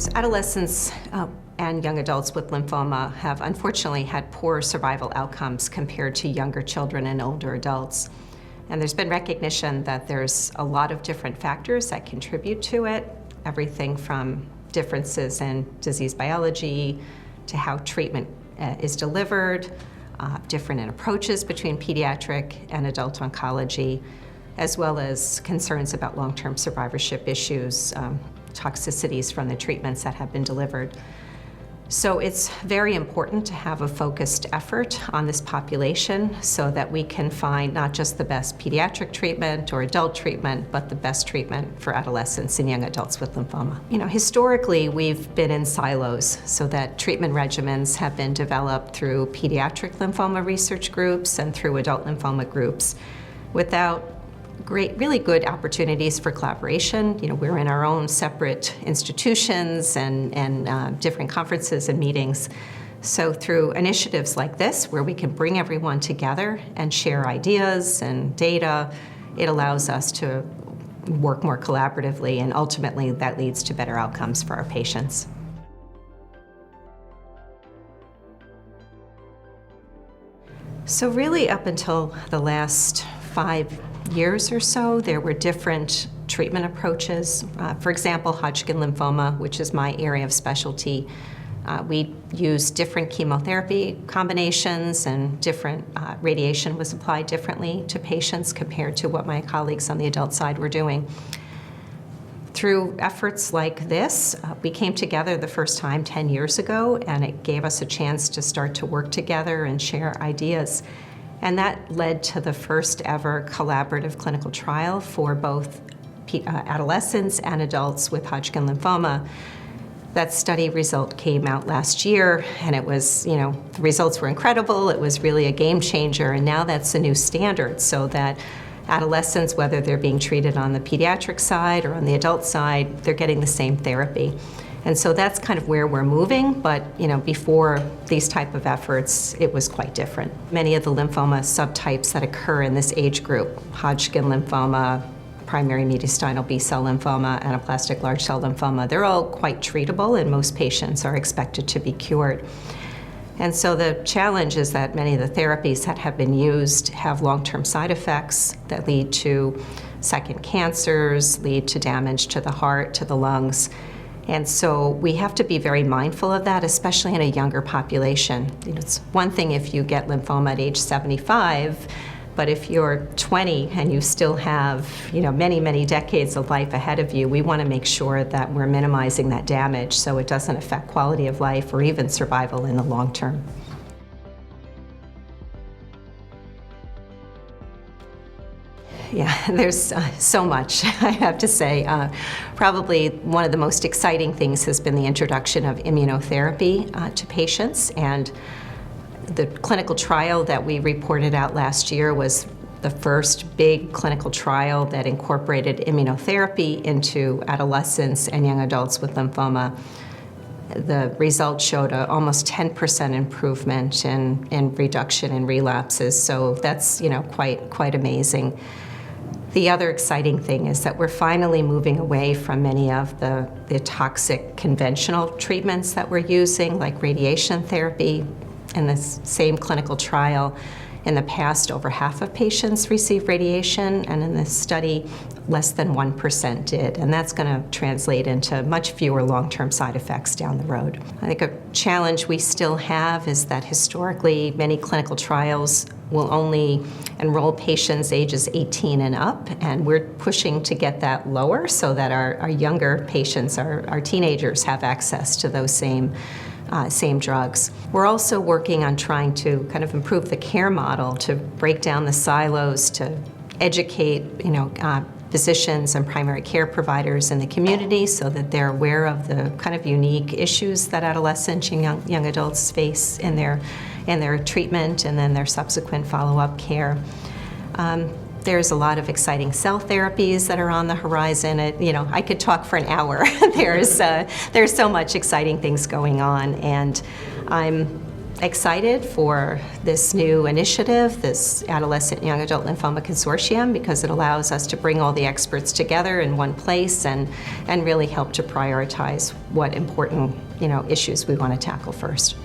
So adolescents and young adults with lymphoma have unfortunately had poor survival outcomes compared to younger children and older adults. And there's been recognition that there's a lot of different factors that contribute to it, everything from differences in disease biology to how treatment is delivered, different in approaches between pediatric and adult oncology, as well as concerns about long-term survivorship issues, toxicities from the treatments that have been delivered. So it's very important to have a focused effort on this population so that we can find not just the best pediatric treatment or adult treatment, but the best treatment for adolescents and young adults with lymphoma. Historically, we've been in silos so that treatment regimens have been developed through pediatric lymphoma research groups and through adult lymphoma groups without really good opportunities for collaboration. We're in our own separate institutions and different conferences and meetings. So through initiatives like this, where we can bring everyone together and share ideas and data, it allows us to work more collaboratively, and ultimately that leads to better outcomes for our patients. So really up until the last 5 years or so, there were different treatment approaches. For example, Hodgkin lymphoma, which is my area of specialty, we used different chemotherapy combinations, and different radiation was applied differently to patients compared to what my colleagues on the adult side were doing. Through efforts like this, we came together the first time 10 years ago, and it gave us a chance to start to work together and share ideas. And that led to the first ever collaborative clinical trial for both adolescents and adults with Hodgkin lymphoma. That study result came out last year, and it was, the results were incredible. It was really a game changer, and now that's a new standard, so that adolescents, whether they're being treated on the pediatric side or on the adult side, they're getting the same therapy. And so that's kind of where we're moving, but before these type of efforts, it was quite different. Many of the lymphoma subtypes that occur in this age group, Hodgkin lymphoma, primary mediastinal B-cell lymphoma, anaplastic large cell lymphoma, they're all quite treatable, and most patients are expected to be cured. And so the challenge is that many of the therapies that have been used have long-term side effects that lead to second cancers, lead to damage to the heart, to the lungs. And so we have to be very mindful of that, especially in a younger population. It's one thing if you get lymphoma at age 75, but if you're 20 and you still have many, many decades of life ahead of you, we want to make sure that we're minimizing that damage so it doesn't affect quality of life or even survival in the long term. Yeah, there's so much, I have to say. Probably one of the most exciting things has been the introduction of immunotherapy to patients, and the clinical trial that we reported out last year was the first big clinical trial that incorporated immunotherapy into adolescents and young adults with lymphoma. The results showed almost 10% improvement in reduction in relapses, so that's quite amazing. The other exciting thing is that we're finally moving away from many of the toxic conventional treatments that we're using, like radiation therapy. In this same clinical trial, in the past, over half of patients received radiation, and in this study, less than 1% did. And that's going to translate into much fewer long-term side effects down the road. I think a challenge we still have is that historically, many clinical trials will only enroll patients ages 18 and up, and we're pushing to get that lower so that our younger patients, our teenagers, have access to those same drugs. We're also working on trying to kind of improve the care model, to break down the silos, to educate physicians and primary care providers in the community so that they're aware of the kind of unique issues that adolescents and young adults face in their treatment and then their subsequent follow-up care. There's a lot of exciting cell therapies that are on the horizon. I could talk for an hour. There's so much exciting things going on, and I'm excited for this new initiative, this Adolescent and Young Adult Lymphoma Consortium, because it allows us to bring all the experts together in one place and really help to prioritize what important issues we want to tackle first.